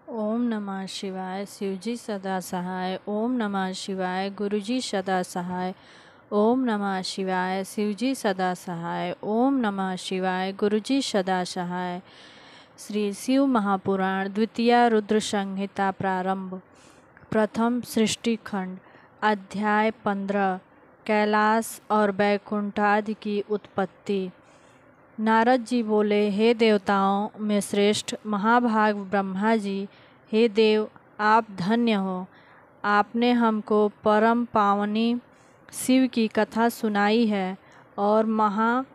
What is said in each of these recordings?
ओम नमः शिवाय। शिवजी सदा सहाय। ओम नमः शिवाय। गुरुजी सदा सहाय। ओम नमः शिवाय। शिवजी सदा सहाय। ओम नमः शिवाय। गुरुजी सदा सहाय। श्री शिव महापुराण द्वितीय रुद्र संहिता प्रारंभ। प्रथम सृष्टि खंड। अध्याय 15। कैलाश और बैकुंठादि की उत्पत्ति। नारद जी बोले, हे देवताओं में श्रेष्ठ महाभाग ब्रह्मा जी, हे देव, आप धन्य हो। आपने हमको परम पावनी शिव की कथा सुनाई है और महा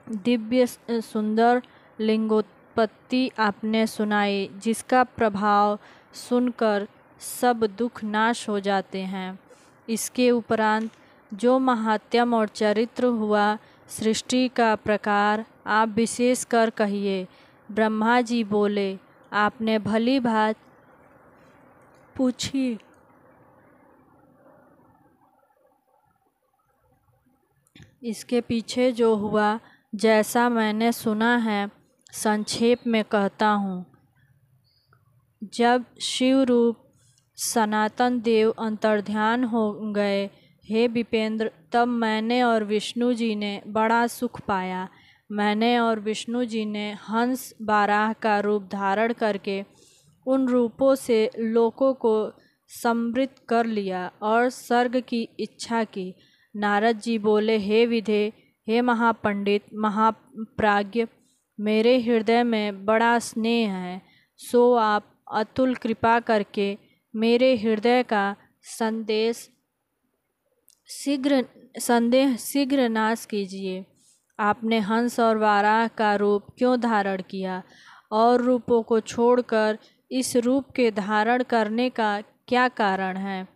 दिव्य सुंदर लिंगोत्पत्ति आपने सुनाई, जिसका प्रभाव सुनकर सब दुख नाश हो जाते हैं। इसके उपरांत जो महात्म और चरित्र हुआ, सृष्टि का प्रकार आप विशेष कर कहिए। ब्रह्मा जी बोले, आपने भली बात पूछी। इसके पीछे जो हुआ, जैसा मैंने सुना है, संक्षेप में कहता हूँ। जब शिव रूप सनातन देव अंतर्ध्यान हो गए, हे विपेंद्र, तब मैंने और विष्णु जी ने बड़ा सुख पाया। मैंने और विष्णु जी ने हंस बाराह का रूप धारण करके उन रूपों से लोकों को समृद्ध कर लिया और स्वर्ग की इच्छा की। नारद जी बोले, हे विधे, हे महापंडित, महाप्राज्ञ, मेरे हृदय में बड़ा स्नेह है, सो आप अतुल कृपा करके मेरे हृदय का संदेह शीघ्र नाश कीजिए। आपने हंस और वाराह का रूप क्यों धारण किया और रूपों को छोड़कर इस रूप के धारण करने का क्या कारण है?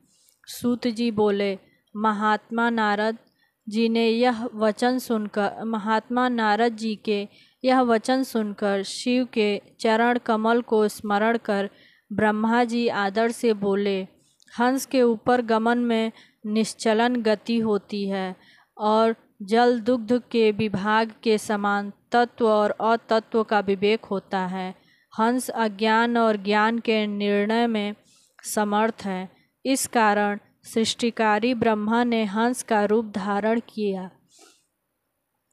सूत जी बोले, महात्मा नारद जी के यह वचन सुनकर शिव के चरण कमल को स्मरण कर ब्रह्मा जी आदर से बोले, हंस के ऊपर गमन में निश्चलन गति होती है और जल दुग्ध के विभाग के समान तत्व और अतत्व का विवेक होता है। हंस अज्ञान और ज्ञान के निर्णय में समर्थ है। इस कारण सृष्टिकारी ब्रह्मा ने हंस का रूप धारण किया।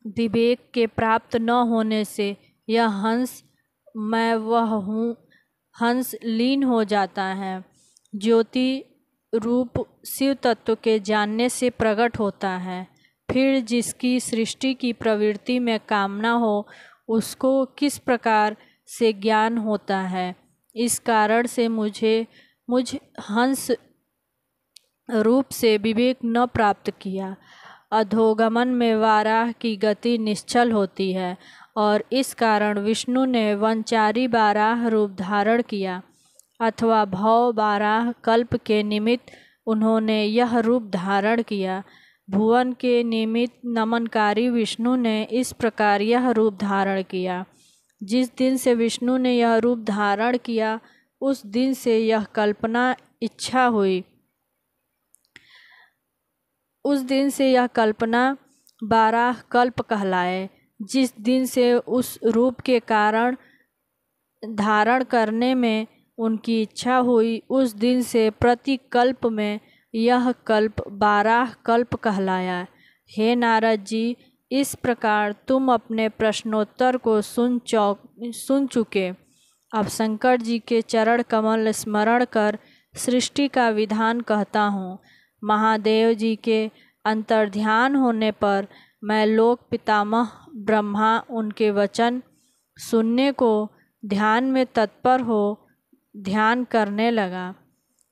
विवेक के प्राप्त न होने से यह हंस मैं वह हूँ हंस लीन हो जाता है। ज्योति रूप शिव तत्व के जानने से प्रकट होता है। फिर जिसकी सृष्टि की प्रवृत्ति में कामना हो, उसको किस प्रकार से ज्ञान होता है? इस कारण से मुझ हंस रूप से विवेक न प्राप्त किया। अधोगमन में वाराह की गति निश्चल होती है और इस कारण विष्णु ने वनचारी वाराह रूप धारण किया, अथवा भव बाराह कल्प के निमित्त उन्होंने यह रूप धारण किया। भुवन के निमित्त नमनकारी विष्णु ने इस प्रकार यह रूप धारण किया। जिस दिन से विष्णु ने यह रूप धारण किया, उस दिन से यह कल्पना इच्छा हुई। उस दिन से यह कल्पना बाराह कल्प कहलाए। जिस दिन से उस रूप के कारण धारण करने में उनकी इच्छा हुई, उस दिन से प्रति कल्प में यह कल्प बाराह कल्प कहलाया। हे नारद जी, इस प्रकार तुम अपने प्रश्नोत्तर को सुन चुके। अब शंकर जी के चरण कमल स्मरण कर सृष्टि का विधान कहता हूँ। महादेव जी के अंतर्ध्यान होने पर मैं लोक पितामह ब्रह्मा उनके वचन सुनने को ध्यान में तत्पर हो ध्यान करने लगा।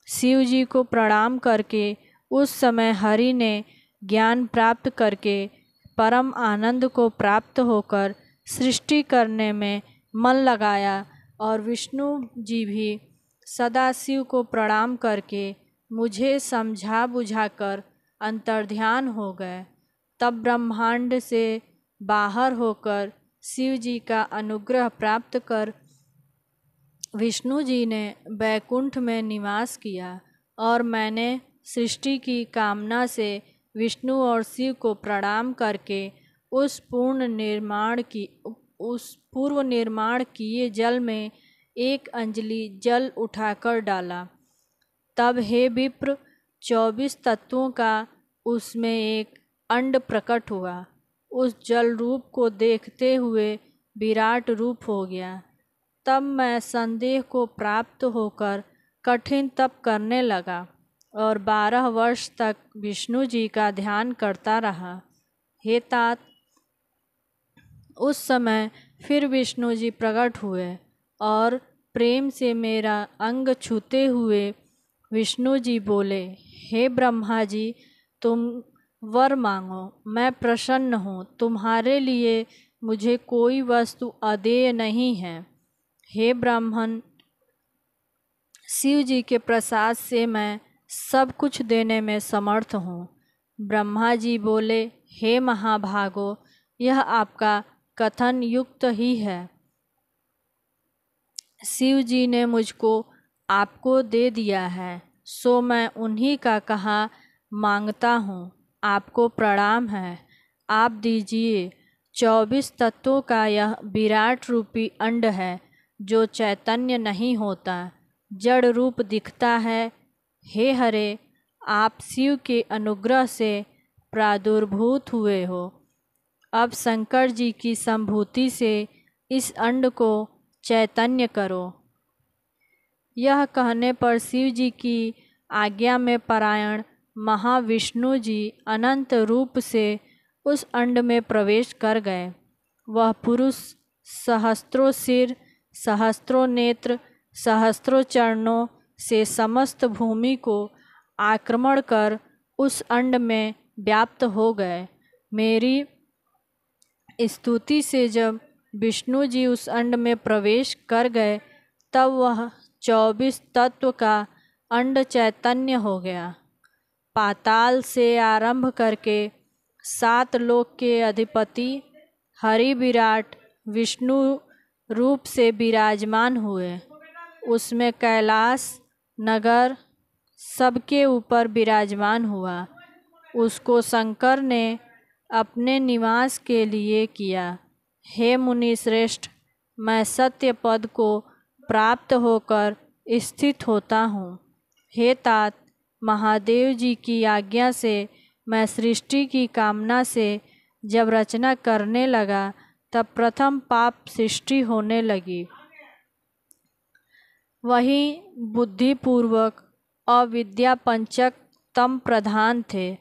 शिव जी को प्रणाम करके उस समय हरि ने ज्ञान प्राप्त करके परम आनंद को प्राप्त होकर सृष्टि करने में मन लगाया और विष्णु जी भी सदा शिव को प्रणाम करके मुझे समझा बुझाकर अंतर्ध्यान हो गए। तब ब्रह्मांड से बाहर होकर शिव जी का अनुग्रह प्राप्त कर विष्णु जी ने बैकुंठ में निवास किया और मैंने सृष्टि की कामना से विष्णु और शिव को प्रणाम करके उस पूर्व निर्माण किए जल में एक अंजलि जल उठाकर डाला। तब हे विप्र 24 तत्वों का उसमें एक अंड प्रकट हुआ। उस जल रूप को देखते हुए विराट रूप हो गया। तब मैं संदेह को प्राप्त होकर कठिन तप करने लगा और 12 वर्ष तक विष्णु जी का ध्यान करता रहा। हे तात, उस समय फिर विष्णु जी प्रकट हुए और प्रेम से मेरा अंग छूते हुए विष्णु जी बोले, हे ब्रह्मा जी, तुम वर मांगो, मैं प्रसन्न हूँ। तुम्हारे लिए मुझे कोई वस्तु अदेय नहीं है। हे ब्राह्मण, शिव जी के प्रसाद से मैं सब कुछ देने में समर्थ हूँ। ब्रह्मा जी बोले, हे महाभागो, यह आपका कथन युक्त ही है। शिव जी ने मुझको आपको दे दिया है, सो मैं उन्हीं का कहा मांगता हूँ। आपको प्रणाम है, आप दीजिए। 24 तत्वों का यह विराट रूपी अंड है जो चैतन्य नहीं होता, जड़ रूप दिखता है। हे हरे, आप शिव के अनुग्रह से प्रादुर्भूत हुए हो। अब शंकर जी की संभूति से इस अंड को चैतन्य करो। यह कहने पर शिव जी की आज्ञा में परायण महाविष्णु जी अनंत रूप से उस अंड में प्रवेश कर गए। वह पुरुष सहस्त्रों सिर, सहस्त्रों नेत्र, सहस्त्रों चरणों से समस्त भूमि को आक्रमण कर उस अंड में व्याप्त हो गए। मेरी स्तुति से जब विष्णु जी उस अंड में प्रवेश कर गए, तब वह 24 तत्व का अंड चैतन्य हो गया। पाताल से आरंभ करके 7 लोक के अधिपति हरि विराट विष्णु रूप से विराजमान हुए। उसमें कैलाश नगर सबके ऊपर विराजमान हुआ। उसको शंकर ने अपने निवास के लिए किया। हे मुनि श्रेष्ठ, मैं सत्य पद को प्राप्त होकर स्थित होता हूँ। हे तात, महादेव जी की आज्ञा से मैं सृष्टि की कामना से जब रचना करने लगा, तब प्रथम पाप सृष्टि होने लगी। वही बुद्धिपूर्वक अविद्या पंचक तम प्रधान थे।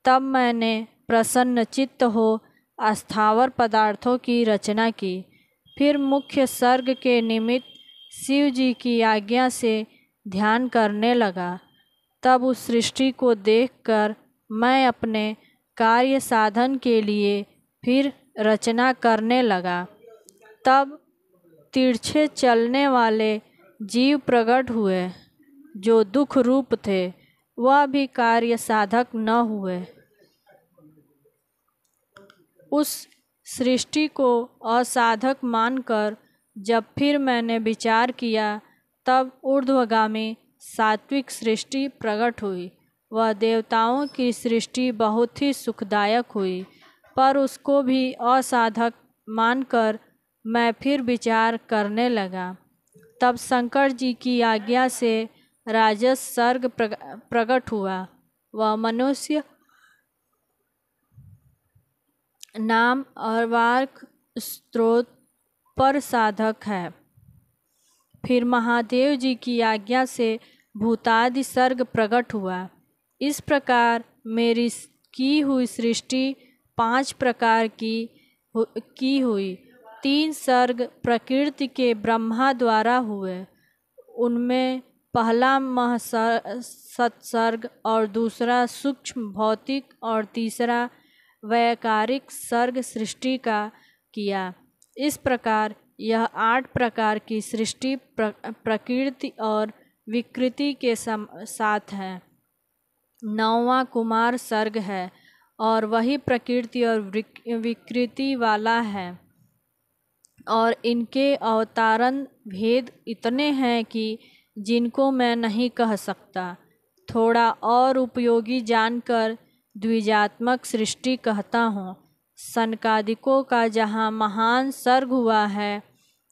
तब मैंने प्रसन्न चित्त हो अस्थावर पदार्थों की रचना की। फिर मुख्य सर्ग के निमित्त शिव जी की आज्ञा से ध्यान करने लगा। तब उस सृष्टि को देखकर मैं अपने कार्य साधन के लिए फिर रचना करने लगा। तब तिरछे चलने वाले जीव प्रकट हुए जो दुख रूप थे, वह भी कार्य साधक न हुए। उस सृष्टि को असाधक मानकर जब फिर मैंने विचार किया, तब ऊर्ध्वगामी सात्विक सृष्टि प्रकट हुई। वह देवताओं की सृष्टि बहुत ही सुखदायक हुई, पर उसको भी असाधक मानकर मैं फिर विचार करने लगा। तब शंकर जी की आज्ञा से राजस सर्ग प्रकट हुआ। वह मनुष्य नाम और वार्क स्त्रोत पर साधक है। फिर महादेव जी की आज्ञा से भूतादि सर्ग प्रकट हुआ। इस प्रकार मेरी की हुई सृष्टि 5 प्रकार की हुई। 3 सर्ग प्रकृति के ब्रह्मा द्वारा हुए। उनमें पहला सत्सर्ग और दूसरा सूक्ष्म भौतिक और तीसरा वैकारिक सर्ग सृष्टि का किया। इस प्रकार यह 8 प्रकार की सृष्टि प्रकृति और विकृति के साथ है। 9वां कुमार सर्ग है और वही प्रकृति और विकृति वाला है। और इनके अवतारण भेद इतने हैं कि जिनको मैं नहीं कह सकता। थोड़ा और उपयोगी जानकर द्विजात्मक सृष्टि कहता हूँ। सनकादिकों का जहाँ महान सर्ग हुआ है,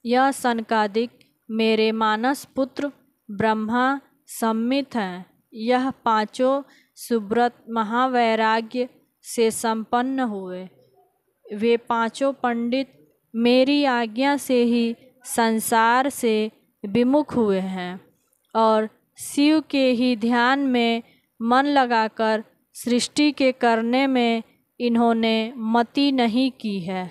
यह सनकादिक मेरे मानस पुत्र ब्रह्मा सम्मित हैं। यह पांचों सुब्रत महावैराग्य से संपन्न हुए। वे पांचों पंडित मेरी आज्ञा से ही संसार से विमुख हुए हैं और शिव के ही ध्यान में मन लगाकर सृष्टि के करने में इन्होंने मति नहीं की है।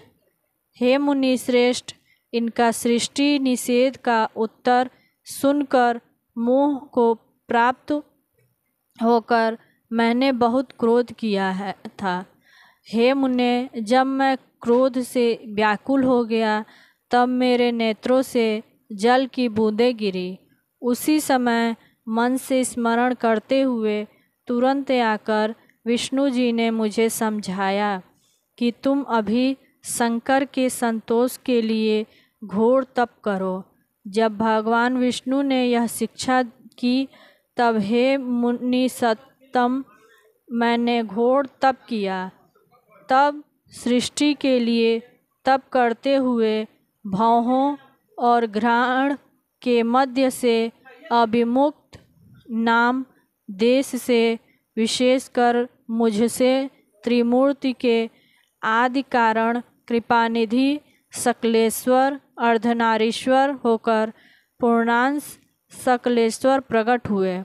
हे मुनि श्रेष्ठ, इनका सृष्टि निषेध का उत्तर सुनकर मोह को प्राप्त होकर मैंने बहुत क्रोध किया था। हे मुने, जब मैं क्रोध से व्याकुल हो गया तब मेरे नेत्रों से जल की बूंदें गिरी। उसी समय मन से स्मरण करते हुए तुरंत आकर विष्णु जी ने मुझे समझाया कि तुम अभी शंकर के संतोष के लिए घोर तप करो। जब भगवान विष्णु ने यह शिक्षा की तब हे मुनि सत्तम, मैंने घोर तप किया। तब सृष्टि के लिए तप करते हुए भौहों और घ्राण के मध्य से अभिमुक्त नाम देश से विशेषकर मुझसे त्रिमूर्ति के आदि कारण कृपानिधि सकलेश्वर अर्धनारीश्वर होकर पूर्णांश सकलेश्वर प्रकट हुए।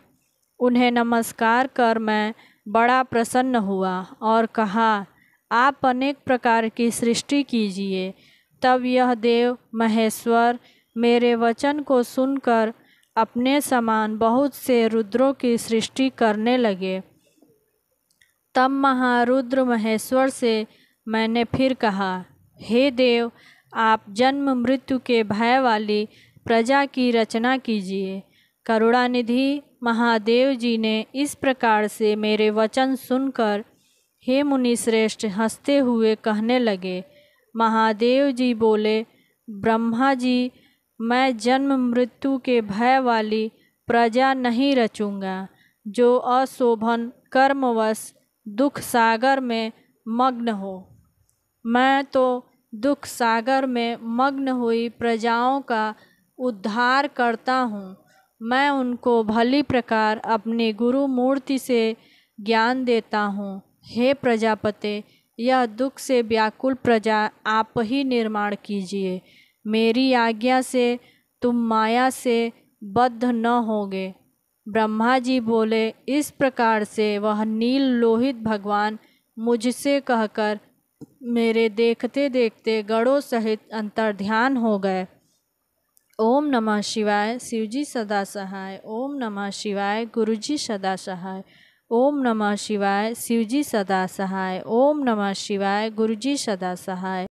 उन्हें नमस्कार कर मैं बड़ा प्रसन्न हुआ और कहा, आप अनेक प्रकार की सृष्टि कीजिए। तब यह देव महेश्वर मेरे वचन को सुनकर अपने समान बहुत से रुद्रों की सृष्टि करने लगे। तब महारुद्र महेश्वर से मैंने फिर कहा, हे देव, आप जन्म मृत्यु के भय वाली प्रजा की रचना कीजिए। करुणानिधि महादेव जी ने इस प्रकार से मेरे वचन सुनकर हे मुनि श्रेष्ठ हंसते हुए कहने लगे। महादेव जी बोले, ब्रह्मा जी, मैं जन्म मृत्यु के भय वाली प्रजा नहीं रचूँगा जो अशोभन कर्मवश दुख सागर में मग्न हो। मैं तो दुख सागर में मग्न हुई प्रजाओं का उद्धार करता हूँ। मैं उनको भली प्रकार अपनी गुरु मूर्ति से ज्ञान देता हूँ। हे प्रजापते, यह दुख से व्याकुल प्रजा आप ही निर्माण कीजिए। मेरी आज्ञा से तुम माया से बद्ध न होगे। ब्रह्मा जी बोले। इस प्रकार से वह नील लोहित भगवान मुझसे कहकर मेरे देखते देखते गणों सहित अंतर्ध्यान हो गए। ओम नमः शिवाय। शिवजी सदा सहाय। ओम नमः शिवाय। गुरुजी सदा सहाय। ओम नमः शिवाय। शिवजी सदा सहाय। ओम नमः शिवाय। गुरुजी सदा सहाय।